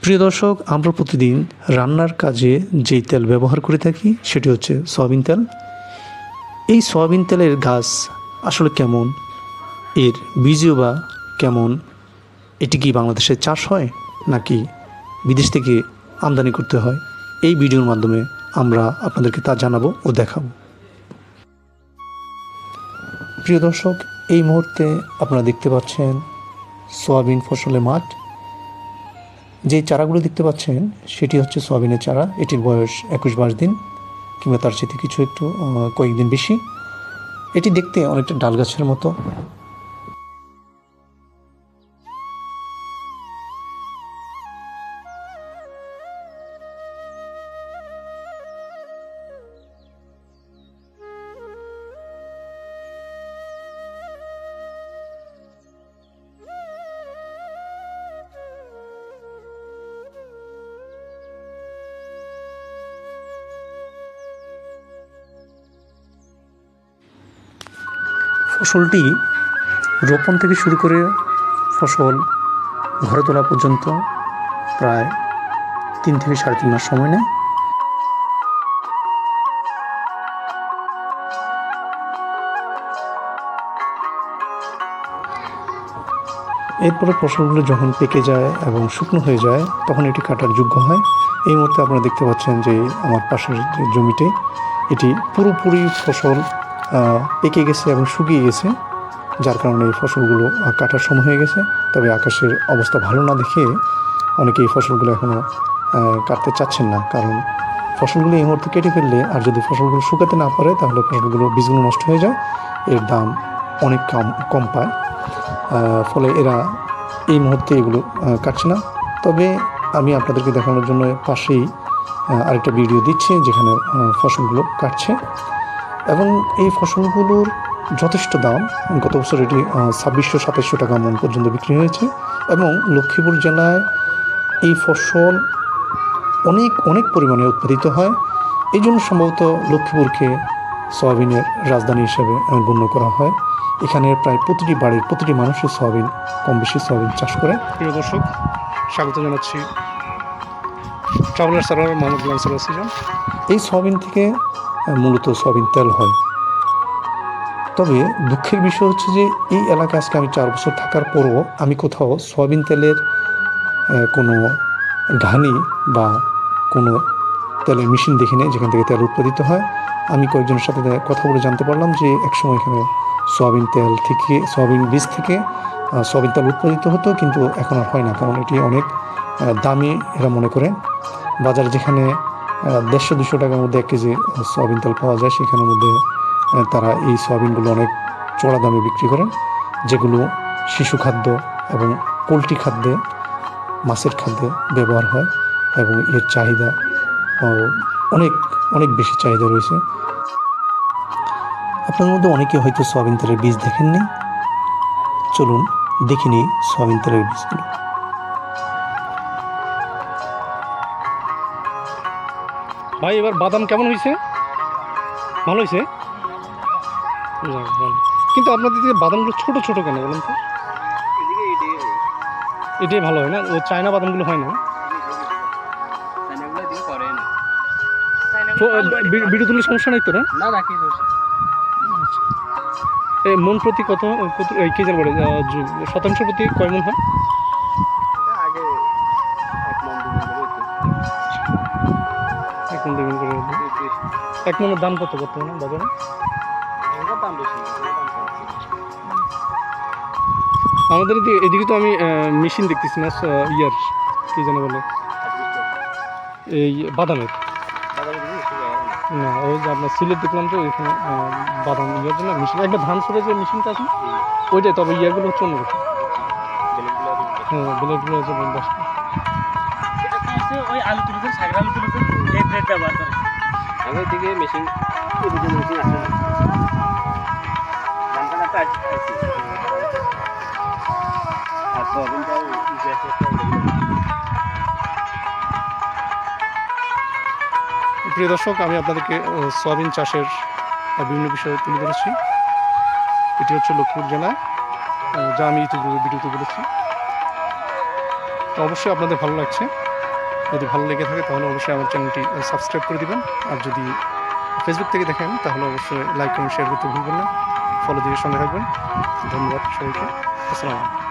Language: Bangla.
প্রিয় দর্শক, আমরা প্রতিদিন রান্নার কাজে যেই তেল ব্যবহার করে থাকি সেটি হচ্ছে সয়াবিন তেল। এই সয়াবিন তেলের গাছ আসলে কেমন, এর বীজও বা কেমন, এটি কি বাংলাদেশে চাষ হয় নাকি বিদেশ থেকে আমদানি করতে হয়, এই ভিডিওর মাধ্যমে আমরা আপনাদেরকে তা জানাবো ও দেখাবো। প্রিয় দর্শক, এই মুহূর্তে আপনারা দেখতে পাচ্ছেন সয়াবিন ফসলের মাঠ। যে চারাগুলো দেখতে পাচ্ছেন সেটি হচ্ছে সয়াবিনের চারা। এটির বয়স 21-22 দিন কিংবা তার সাথে কিছু একটু কয়েকদিন বেশি। এটি দেখতে অনেকটা ডাল গাছের মতো। ফসলটি রোপণ থেকে শুরু করে ফসল ঘরে তোলা পর্যন্ত প্রায় 3 থেকে 3.5 মাস সময় নেয়। এরপরে ফসলগুলো যখন পেকে যায় এবং শুকনো হয়ে যায় তখন এটি কাটার যোগ্য হয়। এই মুহূর্তে আপনারা দেখতে পাচ্ছেন যে আমার পাশের যে জমিতে এটি পুরোপুরি ফসল পেকে গেছে এবং শুকিয়ে গেছে, যার কারণে এই ফসলগুলো কাটার সময় হয়ে গেছে। তবে আকাশের অবস্থা ভালো না দেখে অনেকে এই ফসলগুলো এখনও কাটতে চাচ্ছেন না, কারণ ফসলগুলো এই মুহূর্তে কেটে ফেললে আর যদি ফসলগুলো শুকাতে না পারে তাহলে ফসলগুলো বীজগুলো নষ্ট হয়ে যায়, এর দাম অনেক কম পায়। ফলে এরা এই মুহূর্তে এগুলো কাটছে না। তবে আমি আপনাদেরকে দেখানোর জন্য পাশেই আরেকটা ভিডিও দিচ্ছি যেখানে ফসলগুলো কাটছে এবং এই ফসলগুলোর যথেষ্ট দাম। গত বছর এটি 2600-2700 টাকা মন পর্যন্ত বিক্রি হয়েছে এবং লক্ষ্মীপুর জেলায় এই ফসল অনেক অনেক পরিমাণে উৎপাদিত হয়। এই জন্য সম্ভবত লক্ষ্মীপুরকে সয়াবিনের রাজধানী হিসেবে গণ্য করা হয়। এখানে প্রায় প্রতিটি বাড়ির প্রতিটি মানুষের সয়াবিন কম বেশি সয়াবিন চাষ করে। প্রিয় দর্শক, স্বাগত জানাচ্ছি ট্রাভেলার সার্ভার মোহাম্মদ লানসার সিজন। এই সয়াবিন থেকে মূলত সয়াবিন তেল হয়। তবে দুঃখের বিষয় হচ্ছে যে এই এলাকায় আজকে আমি 4 বছর থাকার পরও আমি কোথাও সয়াবিন তেলের কোনো ঘানি বা কোনো তেলের মেশিন দেখি নাই যেখান থেকে তেল উৎপাদিত হয়। আমি কয়েকজনের সাথে কথা বলে জানতে পারলাম যে একসময় এখানে সয়াবিন তেল থেকে, সয়াবিন বীজ থেকে সয়াবিন তেল উৎপাদিত হতো, কিন্তু এখন আর হয় না, কারণ এটি অনেক দামি এরা মনে করে। বাজারে যেখানে 150-200 টাকার মধ্যে 1 কেজি সয়াবিন তেল পাওয়া যায়, সেখানের মধ্যে তারা এই সয়াবিনগুলো অনেক চড়া দামে বিক্রি করেন, যেগুলো শিশু খাদ্য এবং পোলট্রি খাদ্যে, মাছের খাদ্যে ব্যবহার হয় এবং এর চাহিদা অনেক অনেক বেশি চাহিদা রয়েছে। আপনাদের মধ্যে অনেকে হয়তো সয়াবিন তেলের বীজ দেখেননি। চলুন দেখে নিই সয়াবিন তেলের বীজগুলো। ভাই, এবার বাদাম কেমন হয়েছে? ভালো হয়েছে, কিন্তু আপনাদের দিকে বাদামগুলো ছোট ছোট কেন বলেন তো? এটাই ভালো হয় না, ও চায়না বাদামগুলো হয় না। ভিডিও তুলে সমস্যা নাই তো না? মন প্রতি কত কে জান বলে, শতাংশ প্রতি কয় মন হয়? এক মন 2 মন করে। এক মনের দাম কত বর্তমানে বাজারে? আমাদের এদিকে তো আমি মেশিন দেখতেছি না, ইয়ার কি যেন বলে, এই বাদামের না, ওই যে আপনার সিলেট দেখলাম তো এখানে বাদাম ইয়ার জন্য মেশিন, একবার ধান ছড়ে যে মেশিনটা আছে ওইটাই, তবে ইয়ারগুলো হচ্ছে অন্য কিছু। হ্যাঁ, ব্লেডগুলো হচ্ছে 50 টাকা। আলু তুলতে আলু তুলতে এই ব্লেড ব্যবহার করে আমাদের দিকে মেশিন মেশিন আছে। প্রিয় দর্শক, আমি আপনাদেরকে সয়াবিন চাষের বিভিন্ন বিষয় তুলে ধরেছি। এটি হচ্ছে লক্ষ্মীপুর জেলায়, যা আমি ইতিপূর্বে ভিডিওতে বলেছি। তো অবশ্যই আপনাদের ভালো লাগছে। যদি ভালো লেগে থাকে তাহলে অবশ্যই আমার চ্যানেলটি সাবস্ক্রাইব করে দিবেন। আর যদি ফেসবুক থেকে দেখেন তাহলে অবশ্যই লাইক কমেন্ট শেয়ার করতে ভুলবেন না। ফলো দিয়ে সঙ্গে থাকবেন। ধন্যবাদ সবাইকে। আসসালামু আলাইকুম।